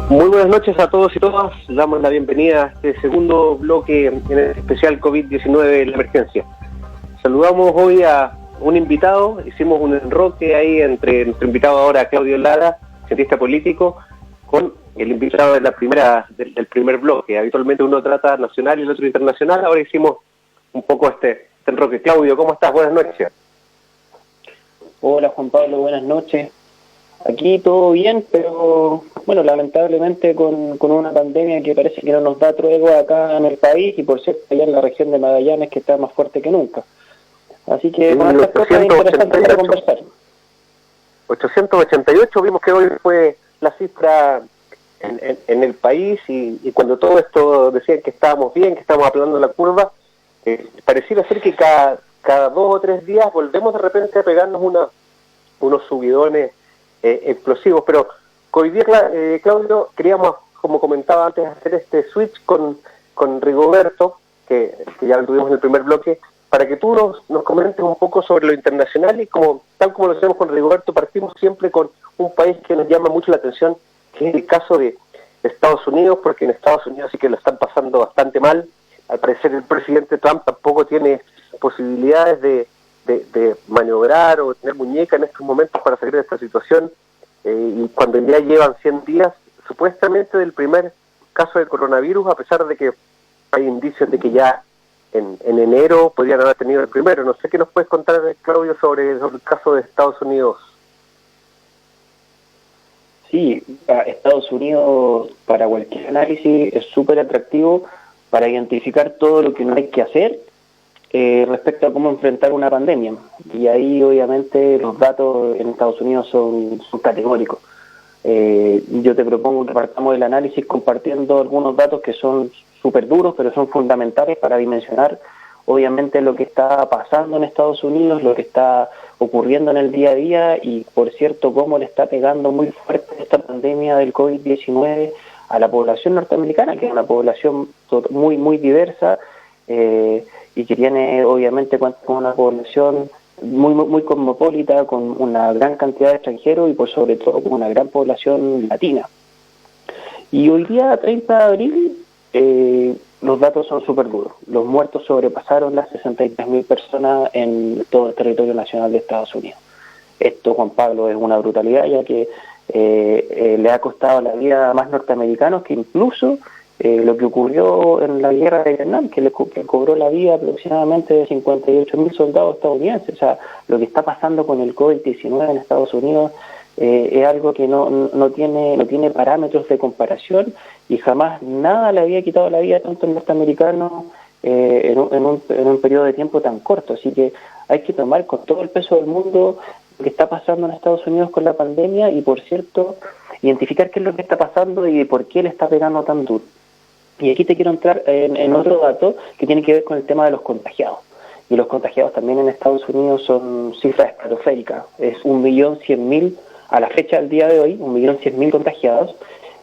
Muy buenas noches a todos y todas. Damos la bienvenida a este segundo bloque en el especial COVID-19 de la emergencia. Saludamos hoy a un invitado, hicimos un enroque ahí entre nuestro invitado ahora, Claudio Lara, cientista político, con el invitado de del primer bloque. Habitualmente uno trata nacional y el otro internacional, ahora hicimos un poco este enroque. Claudio, ¿cómo estás? Buenas noches. Hola Juan Pablo, buenas noches. Aquí todo bien, pero bueno, lamentablemente con una pandemia que parece que no nos da tregua acá en el país y por cierto allá en la región de Magallanes que está más fuerte que nunca. Así que con estas cosas interesantes para conversar. 888, vimos que hoy fue la cifra en el país y cuando todo esto decían que estábamos bien, que estábamos aplanando la curva, pareciera ser que cada 2 o 3 días volvemos de repente a pegarnos unos subidones explosivos, pero hoy día, Claudio, queríamos, como comentaba antes, hacer este switch con Rigoberto, que ya lo tuvimos en el primer bloque, para que tú nos comentes un poco sobre lo internacional y tal como lo hacemos con Rigoberto, partimos siempre con un país que nos llama mucho la atención, que es el caso de Estados Unidos, porque en Estados Unidos sí que lo están pasando bastante mal. Al parecer el presidente Trump tampoco tiene posibilidades de maniobrar o tener muñeca en estos momentos para salir de esta situación, y cuando ya llevan 100 días supuestamente del primer caso de coronavirus, a pesar de que hay indicios de que ya en enero podrían haber tenido el primero. No sé qué nos puedes contar, Claudio, sobre el caso de Estados Unidos. Sí, Estados Unidos para cualquier análisis es súper atractivo para identificar todo lo que no hay que hacer respecto a cómo enfrentar una pandemia. Y ahí obviamente los datos en Estados Unidos son categóricos. Yo te propongo que partamos del análisis compartiendo algunos datos que son súper duros, pero son fundamentales para dimensionar obviamente lo que está pasando en Estados Unidos, lo que está ocurriendo en el día a día y, por cierto, cómo le está pegando muy fuerte esta pandemia del COVID-19 a la población norteamericana, que es una población muy, muy diversa, y que tiene, obviamente, con una población muy, muy, muy cosmopolita, con una gran cantidad de extranjeros y, por sobre todo, con una gran población latina. Y hoy día, 30 de abril, los datos son súper duros. Los muertos sobrepasaron las 63.000 personas en todo el territorio nacional de Estados Unidos. Esto, Juan Pablo, es una brutalidad, ya que le ha costado la vida a más norteamericanos que incluso lo que ocurrió en la guerra de Vietnam, que cobró la vida aproximadamente de 58.000 soldados estadounidenses. O sea, lo que está pasando con el COVID-19 en Estados Unidos es algo que no tiene parámetros de comparación y jamás nada le había quitado la vida a tantos norteamericanos en un periodo de tiempo tan corto. Así que hay que tomar con todo el peso del mundo lo que está pasando en Estados Unidos con la pandemia y, por cierto, identificar qué es lo que está pasando y por qué le está pegando tan duro. Y aquí te quiero entrar en otro dato que tiene que ver con el tema de los contagiados. Y los contagiados también en Estados Unidos son cifras estratosféricas. Es 1.100.000 a la fecha del día de hoy, 1.100.000 contagiados,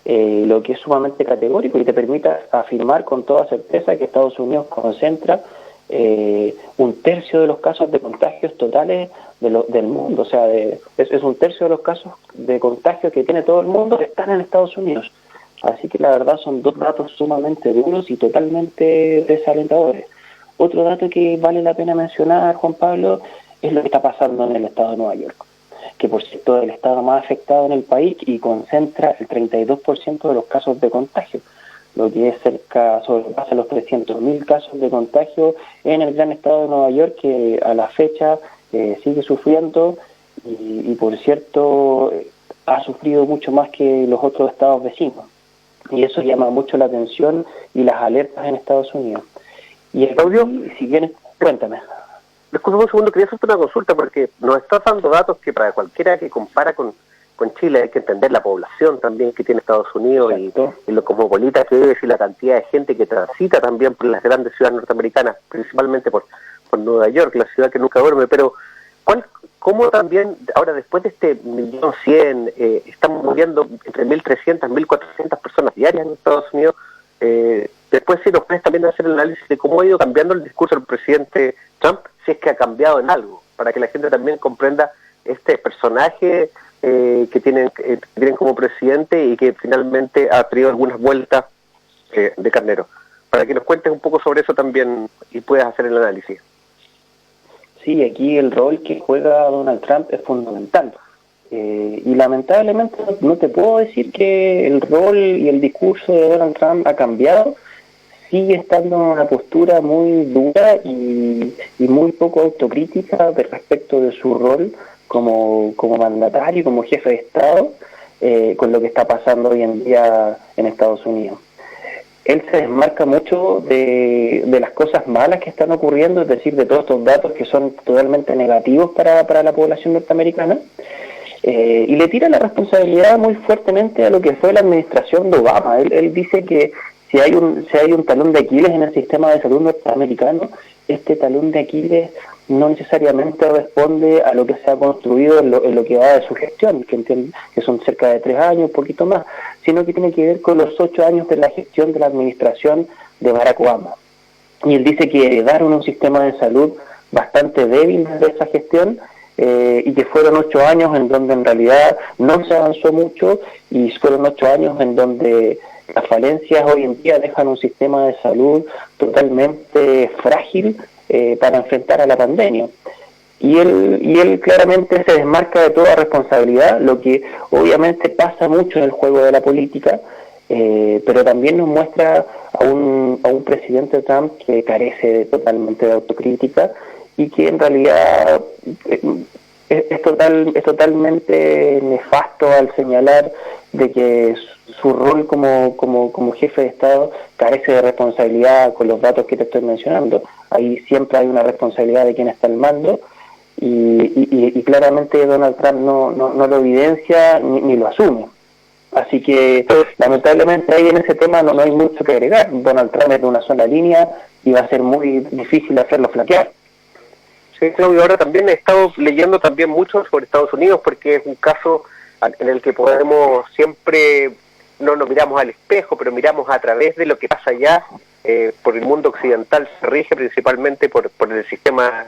lo que es sumamente categórico y te permite afirmar con toda certeza que Estados Unidos concentra 1/3 de los casos de contagios totales del mundo. O sea, es 1/3 de los casos de contagio que tiene todo el mundo que están en Estados Unidos. Así que la verdad son dos datos sumamente duros y totalmente desalentadores. Otro dato que vale la pena mencionar, Juan Pablo, es lo que está pasando en el estado de Nueva York, que por cierto es el estado más afectado en el país y concentra el 32% de los casos de contagio, lo que es sobrepasa los 300.000 casos de contagio en el gran estado de Nueva York, que a la fecha sigue sufriendo y por cierto ha sufrido mucho más que los otros estados vecinos. Y eso llama mucho la atención y las alertas en Estados Unidos. Y el Claudio, si vienes, cuéntame. Disculpa un segundo, quería hacerte una consulta porque nos estás dando datos que para cualquiera que compara con Chile hay que entender la población también que tiene Estados Unidos y lo cosmopolita que es y la cantidad de gente que transita también por las grandes ciudades norteamericanas, principalmente por Nueva York, la ciudad que nunca duerme. Pero ¿cómo también, ahora después de este 1.100.000, estamos muriendo entre 1.300 y 1.400 personas diarias en Estados Unidos? Después si nos puedes también hacer el análisis de cómo ha ido cambiando el discurso del presidente Trump, si es que ha cambiado en algo, para que la gente también comprenda este personaje que tienen como presidente y que finalmente ha tenido algunas vueltas de carnero. Para que nos cuentes un poco sobre eso también y puedas hacer el análisis. Sí, aquí el rol que juega Donald Trump es fundamental. Y lamentablemente no te puedo decir que el rol y el discurso de Donald Trump ha cambiado. Sigue estando en una postura muy dura y muy poco autocrítica respecto de su rol como mandatario, como jefe de Estado, con lo que está pasando hoy en día en Estados Unidos. Él se desmarca mucho de las cosas malas que están ocurriendo, es decir, de todos estos datos que son totalmente negativos para la población norteamericana, y le tira la responsabilidad muy fuertemente a lo que fue la administración de Obama. Él dice que si hay un talón de Aquiles en el sistema de salud norteamericano, este talón de Aquiles no necesariamente responde a lo que se ha construido en lo que va de su gestión, que son cerca de 3 años, un poquito más, sino que tiene que ver con los 8 años de la gestión de la administración de Barack Obama. Y él dice que heredaron un sistema de salud bastante débil de esa gestión, y que fueron 8 años en donde en realidad no se avanzó mucho, y fueron 8 años en donde las falencias hoy en día dejan un sistema de salud totalmente frágil para enfrentar a la pandemia. Y él claramente se desmarca de toda responsabilidad, lo que obviamente pasa mucho en el juego de la política, pero también nos muestra a un presidente Trump que carece totalmente de autocrítica y que en realidad es totalmente nefasto al señalar de que su rol como jefe de Estado carece de responsabilidad con los datos que te estoy mencionando. Ahí siempre hay una responsabilidad de quien está al mando, y claramente Donald Trump no lo evidencia ni lo asume. Así que lamentablemente ahí en ese tema no hay mucho que agregar. Donald Trump es de una sola línea y va a ser muy difícil hacerlo flaquear. Sí, Claudio, ahora también he estado leyendo también mucho sobre Estados Unidos, porque es un caso en el que podemos siempre, no nos miramos al espejo, pero miramos a través de lo que pasa allá. Por el mundo occidental se rige principalmente por el sistema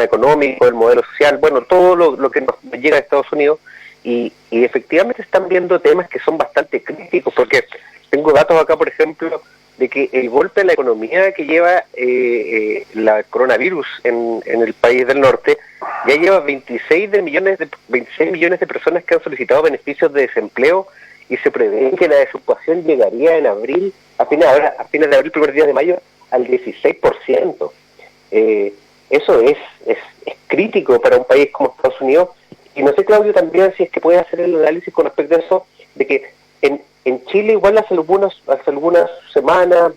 económico, el modelo social, bueno, todo lo que nos llega a Estados Unidos, y efectivamente están viendo temas que son bastante críticos, porque tengo datos acá, por ejemplo, de que el golpe a la economía que lleva la coronavirus en el país del norte ya lleva 26 millones de personas que han solicitado beneficios de desempleo, y se prevé que la desocupación llegaría en abril, a fines de abril, primer día de mayo, al 16%. Eso es crítico para un país como Estados Unidos. Y no sé, Claudio, también si es que puede hacer el análisis con respecto a eso, de que en Chile igual hace algunas semanas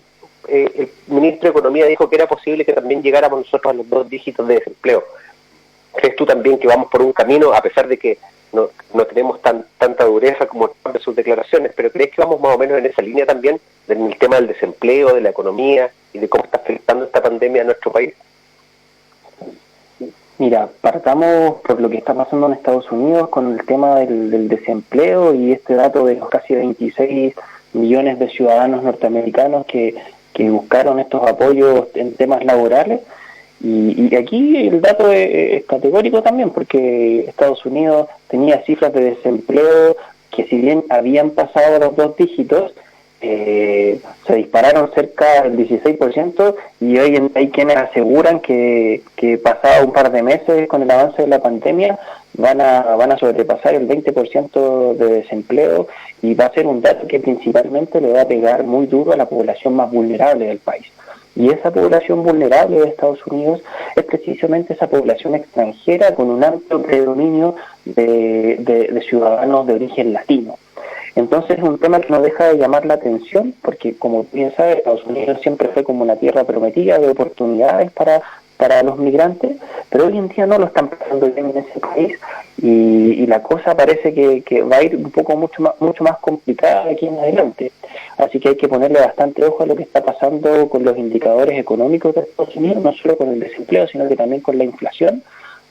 el ministro de Economía dijo que era posible que también llegáramos nosotros a los 2 dígitos de desempleo. ¿Crees tú también que vamos por un camino, a pesar de que no tenemos tanta dureza como de sus declaraciones, pero crees que vamos más o menos en esa línea también, en el tema del desempleo, de la economía y de cómo está afectando esta pandemia a nuestro país? Mira, partamos por lo que está pasando en Estados Unidos con el tema del desempleo y este dato de los casi 26 millones de ciudadanos norteamericanos que buscaron estos apoyos en temas laborales. Y aquí el dato es categórico también, porque Estados Unidos tenía cifras de desempleo que, si bien habían pasado los 2 dígitos, se dispararon cerca del 16%, y hoy hay quienes aseguran que pasado un par de meses con el avance de la pandemia van a sobrepasar el 20% de desempleo, y va a ser un dato que principalmente le va a pegar muy duro a la población más vulnerable del país. Y esa población vulnerable de Estados Unidos es precisamente esa población extranjera con un amplio predominio de ciudadanos de origen latino. Entonces es un tema que no deja de llamar la atención, porque como bien sabes, Estados Unidos siempre fue como una tierra prometida de oportunidades para los migrantes, pero hoy en día no lo están pasando bien en ese país, y la cosa parece que va a ir un poco mucho más complicada de aquí en adelante. Así que hay que ponerle bastante ojo a lo que está pasando con los indicadores económicos de Estados Unidos, no solo con el desempleo, sino que también con la inflación.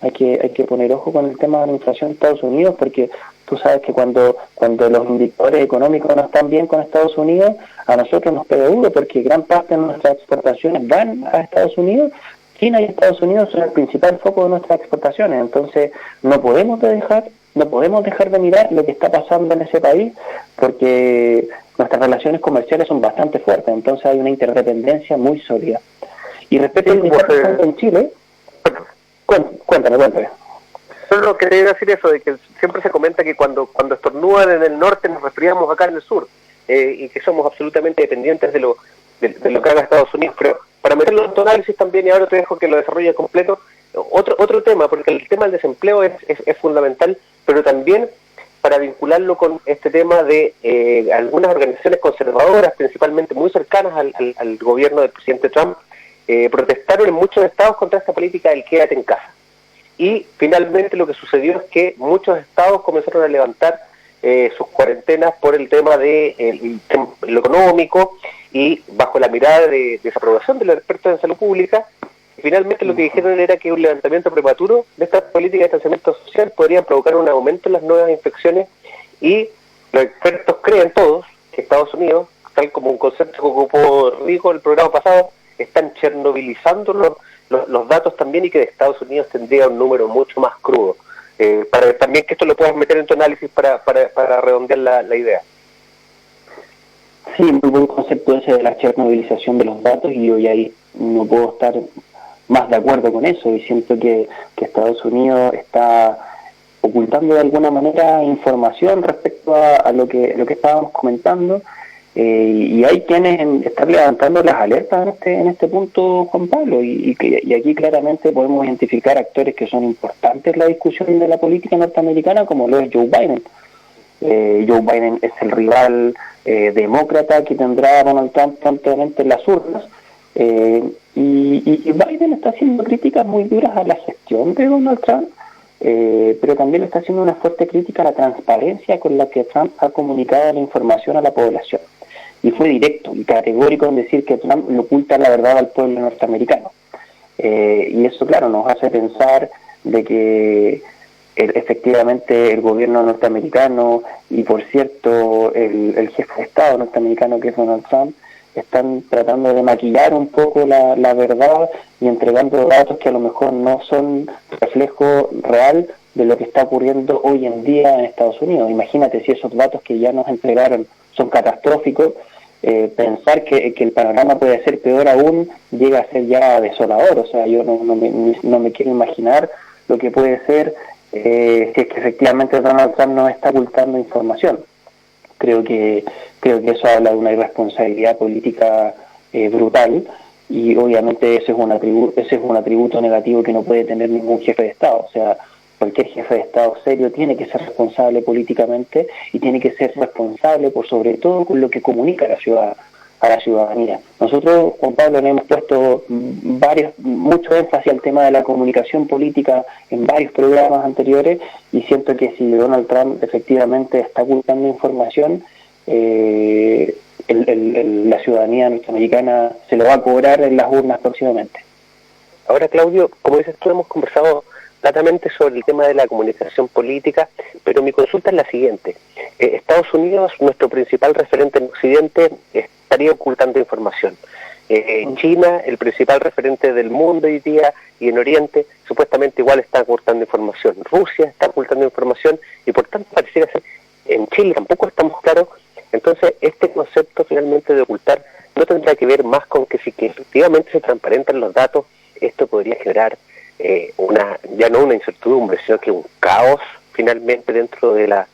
Hay que poner ojo con el tema de la inflación de Estados Unidos, porque tú sabes que cuando los indicadores económicos no están bien con Estados Unidos, a nosotros nos pega duro, porque gran parte de nuestras exportaciones van a Estados Unidos. China y Estados Unidos son el principal foco de nuestras exportaciones, entonces no podemos dejar no podemos dejar de mirar lo que está pasando en ese país, porque nuestras relaciones comerciales son bastante fuertes, entonces hay una interdependencia muy sólida. Y respecto a lo que está pasando en Chile, cuéntame. Solo quería decir eso, de que siempre se comenta que cuando estornudan en el norte nos resfriamos acá en el sur, y que somos absolutamente dependientes de lo que haga Estados Unidos. Pero para meterlo en tu análisis también, y ahora te dejo que lo desarrolle completo, otro tema, porque el tema del desempleo es fundamental, pero también para vincularlo con este tema de algunas organizaciones conservadoras, principalmente muy cercanas al gobierno del presidente Trump, protestaron en muchos estados contra esta política del quédate en casa. Y finalmente lo que sucedió es que muchos estados comenzaron a levantar sus cuarentenas por el tema de lo económico, y bajo la mirada de desaprobación de los expertos en salud pública, finalmente lo que dijeron era que un levantamiento prematuro de estas políticas de distanciamiento social podrían provocar un aumento en las nuevas infecciones, y los expertos creen todos que Estados Unidos, tal como un concepto que ocupó Rico en el programa pasado, están chernobilizando los datos también, y que de Estados Unidos tendría un número mucho más crudo. Para también que esto lo puedas meter en tu análisis para redondear la idea. Sí, muy buen concepto ese de la chernobilización de los datos, y yo ya ahí no puedo estar más de acuerdo con eso, y siento que Estados Unidos está ocultando de alguna manera información respecto a lo que estábamos comentando, y hay quienes están levantando las alertas en este punto, Juan Pablo, y aquí claramente podemos identificar actores que son importantes en la discusión de la política norteamericana, como lo es Joe Biden. Joe Biden es el rival demócrata que tendrá Donald Trump prontamente en las urnas, y Biden está haciendo críticas muy duras a la gestión de Donald Trump, pero también está haciendo una fuerte crítica a la transparencia con la que Trump ha comunicado la información a la población, y fue directo y categórico en decir que Trump le oculta la verdad al pueblo norteamericano, y eso, claro, nos hace pensar de que efectivamente el gobierno norteamericano, y por cierto el jefe de Estado norteamericano, que es Donald Trump, están tratando de maquillar un poco la verdad y entregando datos que a lo mejor no son reflejo real de lo que está ocurriendo hoy en día en Estados Unidos. Imagínate si esos datos que ya nos entregaron son catastróficos, pensar que el panorama puede ser peor aún llega a ser ya desolador. O sea, yo no me quiero imaginar lo que puede ser si es que efectivamente Donald Trump nos está ocultando información. Creo que eso habla de una irresponsabilidad política brutal, y obviamente ese es un atributo negativo que no puede tener ningún jefe de Estado. O sea, cualquier jefe de Estado serio tiene que ser responsable políticamente, y tiene que ser responsable por sobre todo con lo que comunica a la ciudadanía. Nosotros, Juan Pablo, le hemos puesto mucho énfasis al tema de la comunicación política en varios programas anteriores, y siento que si Donald Trump efectivamente está ocultando información, la ciudadanía norteamericana se lo va a cobrar en las urnas próximamente. Ahora, Claudio, como dices tú, hemos conversado platamente sobre el tema de la comunicación política, pero mi consulta es la siguiente. Estados Unidos, nuestro principal referente en Occidente, estaría ocultando información. China, el principal referente del mundo hoy día, y en Oriente, supuestamente igual está ocultando información. Rusia está ocultando información, y por tanto pareciera ser, en Chile tampoco estamos claros. Entonces, este concepto finalmente de ocultar no tendrá que ver más con que si que efectivamente se transparentan los datos, esto podría generar ya no una incertidumbre, sino que un caos finalmente dentro de la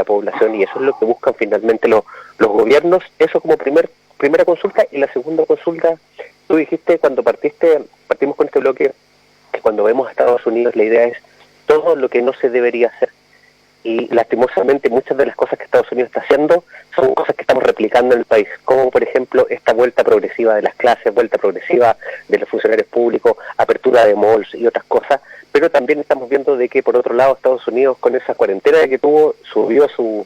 población, y eso es lo que buscan finalmente los gobiernos. Eso como primera consulta. Y la segunda consulta, tú dijiste cuando partimos con este bloque, que cuando vemos a Estados Unidos la idea es todo lo que no se debería hacer, y lastimosamente muchas de las cosas que Estados Unidos está haciendo son cosas que estamos replicando en el país, como por ejemplo esta vuelta progresiva de las clases, vuelta progresiva de los funcionarios públicos, apertura de malls y otras cosas, pero también estamos viendo de que por otro lado Estados Unidos, con esa cuarentena que tuvo, subió su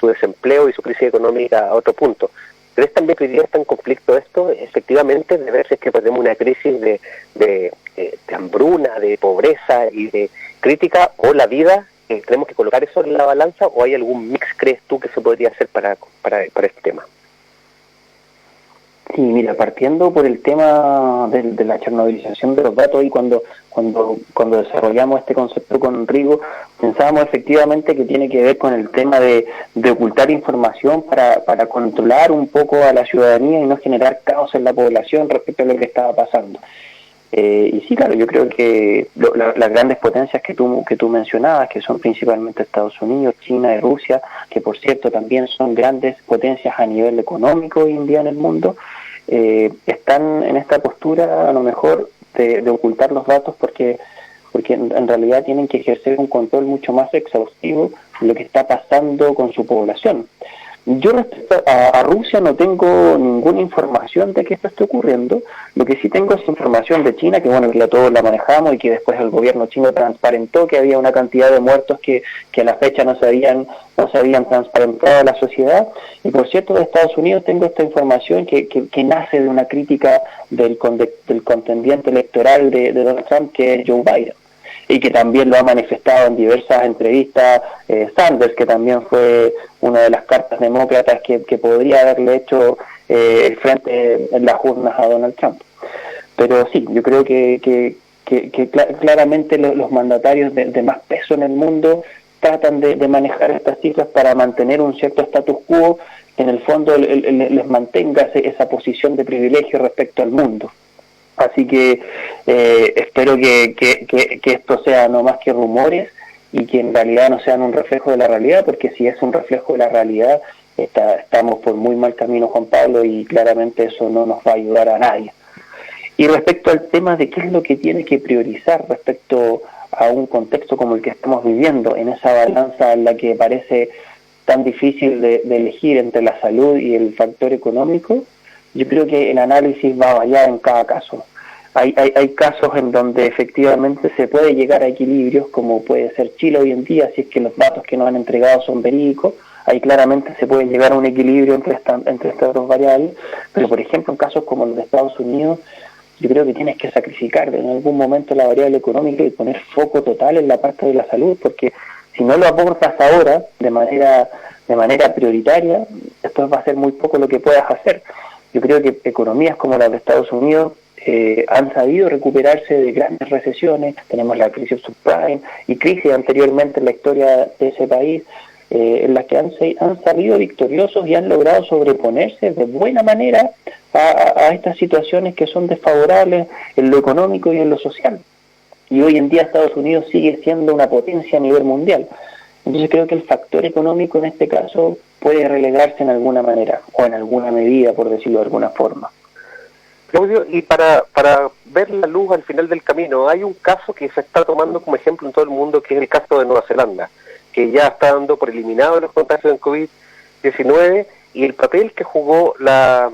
desempleo y su crisis económica a otro punto. ¿Crees también que hoy día está en conflicto esto, efectivamente, de ver si es que tenemos una crisis de hambruna, de pobreza y de crítica, o la vida? ¿Tenemos que colocar eso en la balanza, o hay algún mix, crees tú, que se podría hacer para este tema? Sí, mira, partiendo por el tema de la chernobylización de los datos, y cuando desarrollamos este concepto con Rigo, pensábamos efectivamente que tiene que ver con el tema de ocultar información para controlar un poco a la ciudadanía y no generar caos en la población respecto a lo que estaba pasando. Y sí, claro, yo creo que las grandes potencias que tú mencionabas, que son principalmente Estados Unidos, China y Rusia, que por cierto también son grandes potencias a nivel económico hoy en día en el mundo, están en esta postura a lo mejor de ocultar los datos porque en realidad tienen que ejercer un control mucho más exhaustivo de lo que está pasando con su población. Yo respecto a Rusia no tengo ninguna información de que esto esté ocurriendo. Lo que sí tengo es información de China, que bueno, que ya todos la manejamos y que después el gobierno chino transparentó que había una cantidad de muertos que a la fecha no se habían transparentado a la sociedad. Y por cierto, de Estados Unidos tengo esta información que nace de una crítica del contendiente electoral de Donald Trump, que es Joe Biden, y que también lo ha manifestado en diversas entrevistas Sanders, que también fue una de las cartas demócratas que podría haberle hecho el frente en las urnas a Donald Trump. Pero sí, yo creo que claramente los mandatarios de más peso en el mundo tratan de manejar estas cifras para mantener un cierto status quo que en el fondo les mantenga esa posición de privilegio respecto al mundo. Así que espero que esto sea no más que rumores y que en realidad no sean un reflejo de la realidad, porque si es un reflejo de la realidad, estamos por muy mal camino, Juan Pablo, y claramente eso no nos va a ayudar a nadie. Y respecto al tema de qué es lo que tiene que priorizar respecto a un contexto como el que estamos viviendo, en esa balanza en la que parece tan difícil de elegir entre la salud y el factor económico, yo creo que el análisis va a variar en cada caso. Hay casos en donde efectivamente se puede llegar a equilibrios, como puede ser Chile hoy en día, si es que los datos que nos han entregado son verídicos. Ahí claramente se puede llegar a un equilibrio entre estas dos variables, pero por ejemplo en casos como los de Estados Unidos, yo creo que tienes que sacrificar en algún momento la variable económica y poner foco total en la parte de la salud, porque si no lo aportas ahora de manera prioritaria, después va a ser muy poco lo que puedas hacer. Yo creo que economías como las de Estados Unidos han sabido recuperarse de grandes recesiones. Tenemos la crisis subprime y crisis anteriormente en la historia de ese país, en las que han salido victoriosos y han logrado sobreponerse de buena manera a estas situaciones que son desfavorables en lo económico y en lo social. Y hoy en día Estados Unidos sigue siendo una potencia a nivel mundial. Entonces creo que el factor económico en este caso puede relegarse en alguna manera, o en alguna medida, por decirlo de alguna forma. Claudio, y para ver la luz al final del camino, hay un caso que se está tomando como ejemplo en todo el mundo, que es el caso de Nueva Zelanda, que ya está dando por eliminado los contagios en COVID-19, y el papel que jugó la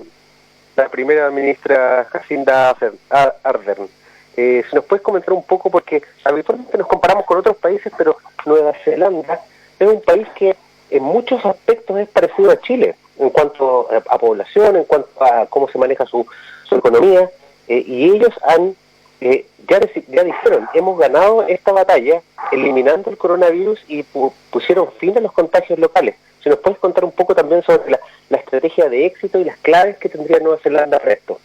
primera ministra Jacinda Ardern. Si nos puedes comentar un poco, porque habitualmente nos comparamos con otros países, pero Nueva Zelanda es un país que en muchos aspectos es parecido a Chile, en cuanto a población, en cuanto a cómo se maneja su economía, y ellos ya dijeron, hemos ganado esta batalla eliminando el coronavirus y pusieron fin a los contagios locales. Si nos puedes contar un poco también sobre la estrategia de éxito y las claves que tendría Nueva Zelanda para esto.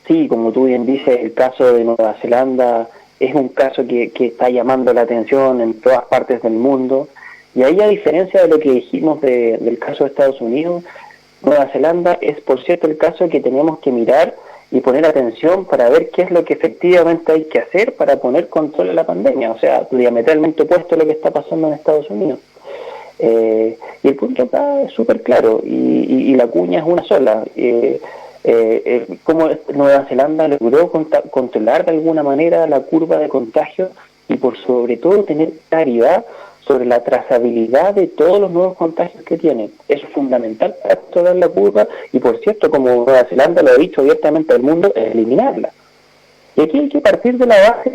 Sí, como tú bien dices, el caso de Nueva Zelanda es un caso que está llamando la atención en todas partes del mundo, y ahí, a diferencia de lo que dijimos del caso de Estados Unidos, Nueva Zelanda es, por cierto, el caso que tenemos que mirar y poner atención para ver qué es lo que efectivamente hay que hacer para poner control a la pandemia, o sea, diametralmente opuesto a lo que está pasando en Estados Unidos. Y el punto acá es súper claro, y la cuña es una sola. Cómo Nueva Zelanda logró controlar de alguna manera la curva de contagio y por sobre todo tener claridad sobre la trazabilidad de todos los nuevos contagios que tiene. Eso es fundamental para controlar la curva y, por cierto, como Nueva Zelanda lo ha dicho abiertamente al mundo, es eliminarla. Y aquí hay que partir de la base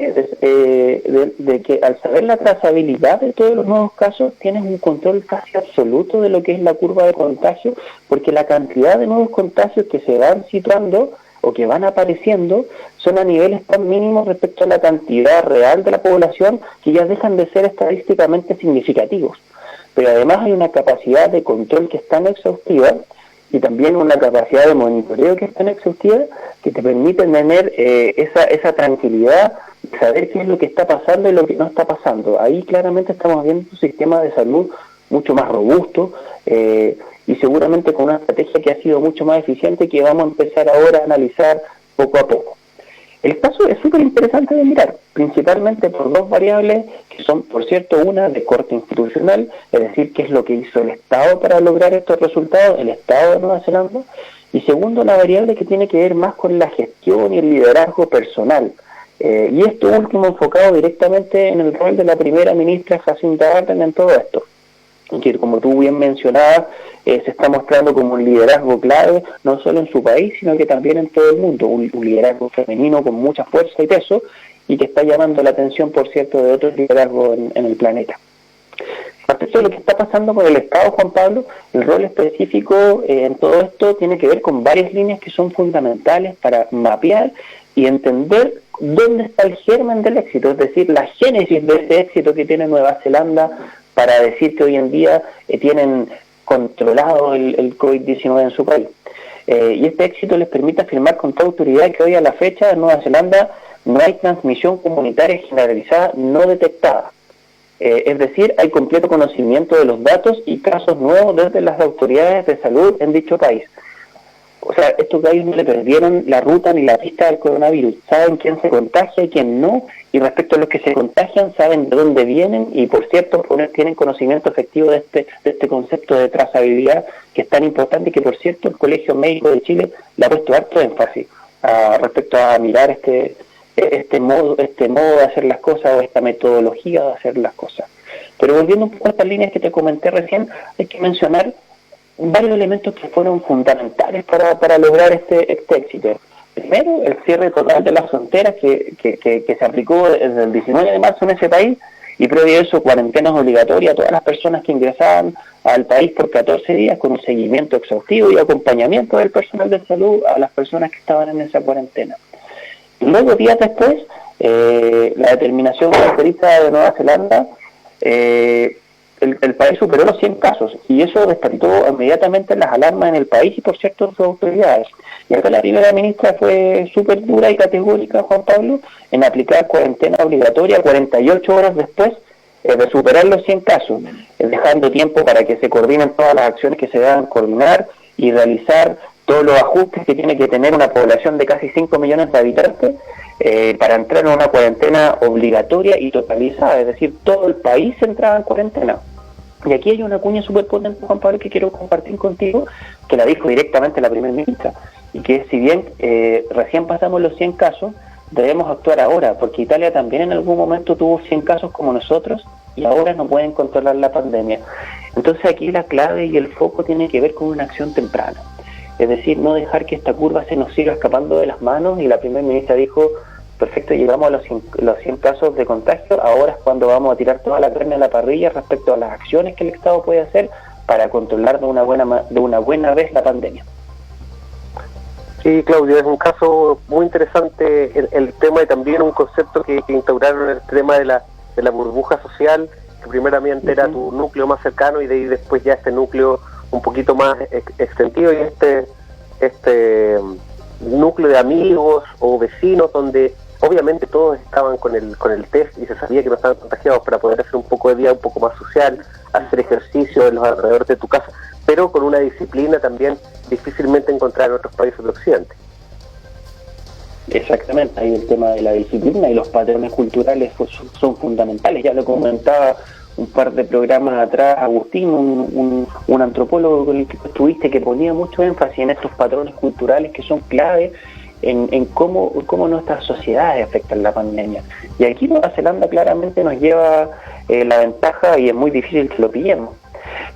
de que al saber la trazabilidad de todos los nuevos casos, tienes un control casi absoluto de lo que es la curva de contagio, porque la cantidad de nuevos contagios que se van situando o que van apareciendo son a niveles tan mínimos respecto a la cantidad real de la población que ya dejan de ser estadísticamente significativos. Pero además hay una capacidad de control que es tan exhaustiva y también una capacidad de monitoreo que es tan exhaustiva que te permite tener esa tranquilidad, saber qué es lo que está pasando y lo que no está pasando. Ahí claramente estamos viendo un sistema de salud mucho más robusto y seguramente con una estrategia que ha sido mucho más eficiente que vamos a empezar ahora a analizar poco a poco. El caso es súper interesante de mirar, principalmente por dos variables que son, por cierto, una de corte institucional, es decir, qué es lo que hizo el Estado para lograr estos resultados, el Estado de Nueva Zelanda, y segundo, la variable que tiene que ver más con la gestión y el liderazgo personal. Y esto último enfocado directamente en el rol de la primera ministra Jacinda Ardern en todo esto, que como tú bien mencionabas, se está mostrando como un liderazgo clave, no solo en su país, sino que también en todo el mundo, un liderazgo femenino con mucha fuerza y peso, y que está llamando la atención, por cierto, de otros liderazgos en el planeta. Respecto a lo que está pasando con el Estado, Juan Pablo, el rol específico en todo esto tiene que ver con varias líneas que son fundamentales para mapear y entender dónde está el germen del éxito, es decir, la génesis de ese éxito que tiene Nueva Zelanda para decir que hoy en día tienen controlado el COVID-19 en su país. Y este éxito les permite afirmar con toda autoridad que hoy a la fecha en Nueva Zelanda no hay transmisión comunitaria generalizada no detectada. Es decir, hay completo conocimiento de los datos y casos nuevos desde las autoridades de salud en dicho país. O sea, estos gallos no le perdieron la ruta ni la pista del coronavirus. Saben quién se contagia y quién no, y respecto a los que se contagian, saben de dónde vienen y, por cierto, tienen conocimiento efectivo de este concepto de trazabilidad que es tan importante y que, por cierto, el Colegio Médico de Chile le ha puesto harto énfasis respecto a mirar este modo de hacer las cosas o esta metodología de hacer las cosas. Pero volviendo un poco a estas líneas que te comenté recién, hay que mencionar varios elementos que fueron fundamentales para lograr este éxito. Primero, el cierre total de las fronteras que se aplicó desde el 19 de marzo en ese país, y previo a eso cuarentenas obligatorias a todas las personas que ingresaban al país por 14 días con un seguimiento exhaustivo y acompañamiento del personal de salud a las personas que estaban en esa cuarentena. Luego, días después, la determinación fronteriza de Nueva Zelanda, el país superó los 100 casos y eso despertó inmediatamente las alarmas en el país y, por cierto, sus autoridades. Y acá la primera ministra fue súper dura y categórica, Juan Pablo, en aplicar cuarentena obligatoria 48 horas después de superar los 100 casos, dejando tiempo para que se coordinen todas las acciones que se deban coordinar y realizar todos los ajustes que tiene que tener una población de casi 5 millones de habitantes para entrar en una cuarentena obligatoria y totalizada, es decir, todo el país entraba en cuarentena. Y aquí hay una cuña súper potente, Juan Pablo, que quiero compartir contigo, que la dijo directamente la primera ministra, y que si bien recién pasamos los 100 casos, debemos actuar ahora, porque Italia también en algún momento tuvo 100 casos como nosotros, y ahora no pueden controlar la pandemia. Entonces aquí la clave y el foco tiene que ver con una acción temprana. Es decir, no dejar que esta curva se nos siga escapando de las manos, y la primera ministra dijo, perfecto, llegamos a los 100 casos de contagio, ahora es cuando vamos a tirar toda la carne a la parrilla respecto a las acciones que el Estado puede hacer para controlar de una buena vez la pandemia. Sí, Claudio, es un caso muy interesante el tema, y también un concepto que instauraron, el tema de la burbuja social, que primeramente era tu núcleo más cercano y de ahí después ya este núcleo un poquito más extendido, y este núcleo de amigos o vecinos donde obviamente todos estaban con el test y se sabía que no estaban contagiados, para poder hacer un poco de vida un poco más social, hacer ejercicio en los alrededores de tu casa, pero con una disciplina también difícilmente encontrar en otros países de Occidente. Exactamente, ahí el tema de la disciplina y los patrones culturales son fundamentales. Ya lo comentaba un par de programas atrás Agustín, un antropólogo con el que estuviste, que ponía mucho énfasis en estos patrones culturales que son clave en cómo nuestras sociedades afectan la pandemia. Y aquí Nueva Zelanda claramente nos lleva la ventaja, y es muy difícil que lo pillemos.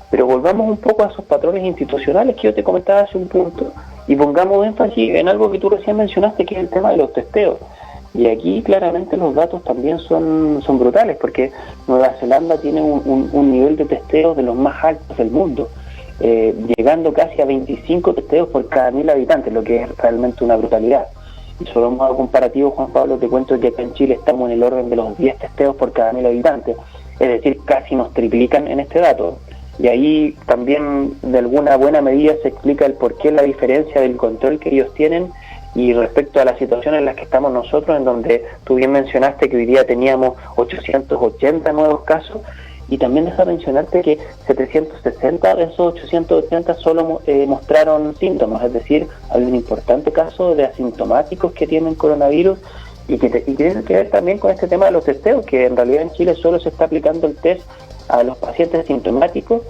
Pero volvamos un poco a esos patrones institucionales que yo te comentaba hace un punto, y pongamos énfasis en algo que tú recién mencionaste, que es el tema de los testeos. Y aquí claramente los datos también son brutales, porque Nueva Zelanda tiene un nivel de testeos de los más altos del mundo, llegando casi a 25 testeos por cada 1.000 habitantes, lo que es realmente una brutalidad. Y solo un modo comparativo, Juan Pablo, te cuento que acá en Chile estamos en el orden de los 10 testeos por cada 1.000 habitantes, es decir, casi nos triplican en este dato. y ahí también de alguna buena medida se explica el porqué, la diferencia del control que ellos tienen y respecto a la situación en la que estamos nosotros, en donde tú bien mencionaste que hoy día teníamos 880 nuevos casos, y también deja mencionarte que 760 de esos 880 solo mostraron síntomas, es decir, hay un importante caso de asintomáticos que tienen coronavirus y que tiene que ver también con este tema de los testeos, que en realidad en Chile solo se está aplicando el test a los pacientes sintomáticos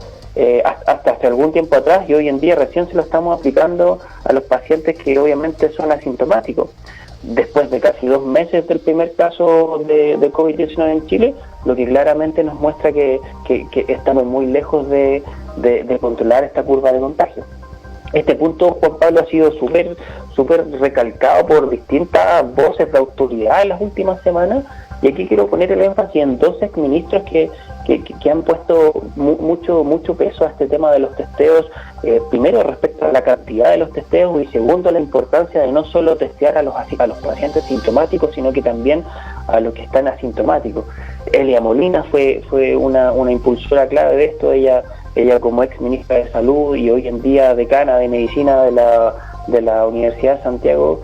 hasta hace algún tiempo atrás, y hoy en día recién se lo estamos aplicando a los pacientes que obviamente son asintomáticos. Después de casi 2 meses del primer caso de COVID-19 en Chile, lo que claramente nos muestra que estamos muy lejos de controlar esta curva de contagio. Este punto, Juan Pablo, ha sido súper recalcado por distintas voces de autoridad en las últimas semanas, y aquí quiero poner el énfasis en 2 exministros que han puesto mucho peso a este tema de los testeos, primero respecto a la cantidad de los testeos, y segundo la importancia de no solo testear a los pacientes sintomáticos, sino que también a los que están asintomáticos. Elia Molina fue una impulsora clave de esto, ella como ex ministra de Salud y hoy en día decana de Medicina de la Universidad de Santiago,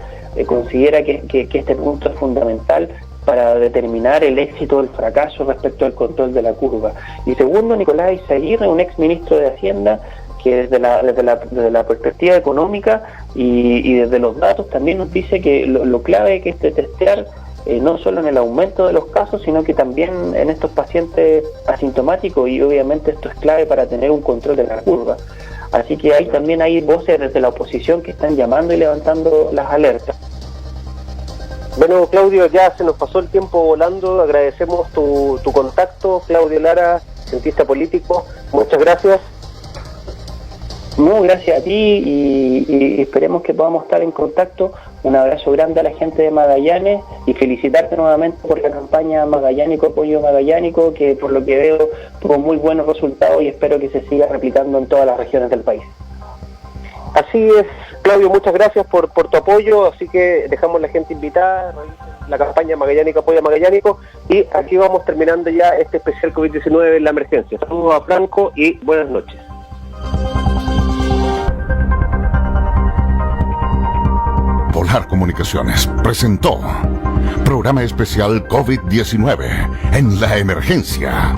considera que este punto es fundamental para determinar el éxito o el fracaso respecto al control de la curva. Y segundo, Nicolás Izaguirre, un ex ministro de Hacienda, que desde la perspectiva económica y desde los datos también nos dice que lo clave es que testear no solo en el aumento de los casos, sino que también en estos pacientes asintomáticos, y obviamente esto es clave para tener un control de la curva. Así que ahí también hay voces desde la oposición que están llamando y levantando las alertas. Bueno, Claudio, ya se nos pasó el tiempo volando. Agradecemos tu contacto, Claudio Lara, cientista político. Muchas gracias. No, gracias a ti y esperemos que podamos estar en contacto. Un abrazo grande a la gente de Magallanes y felicitarte nuevamente por la campaña Magallánico, Apoyo Magallánico, que por lo que veo tuvo muy buenos resultados y espero que se siga replicando en todas las regiones del país. Así es, Claudio, muchas gracias por tu apoyo, así que dejamos la gente invitada, la campaña Magallánico Apoya Magallánico, y aquí vamos terminando ya este especial COVID-19 en la emergencia. Saludos a Franco y buenas noches. Polar Comunicaciones presentó Programa Especial COVID-19 en la Emergencia.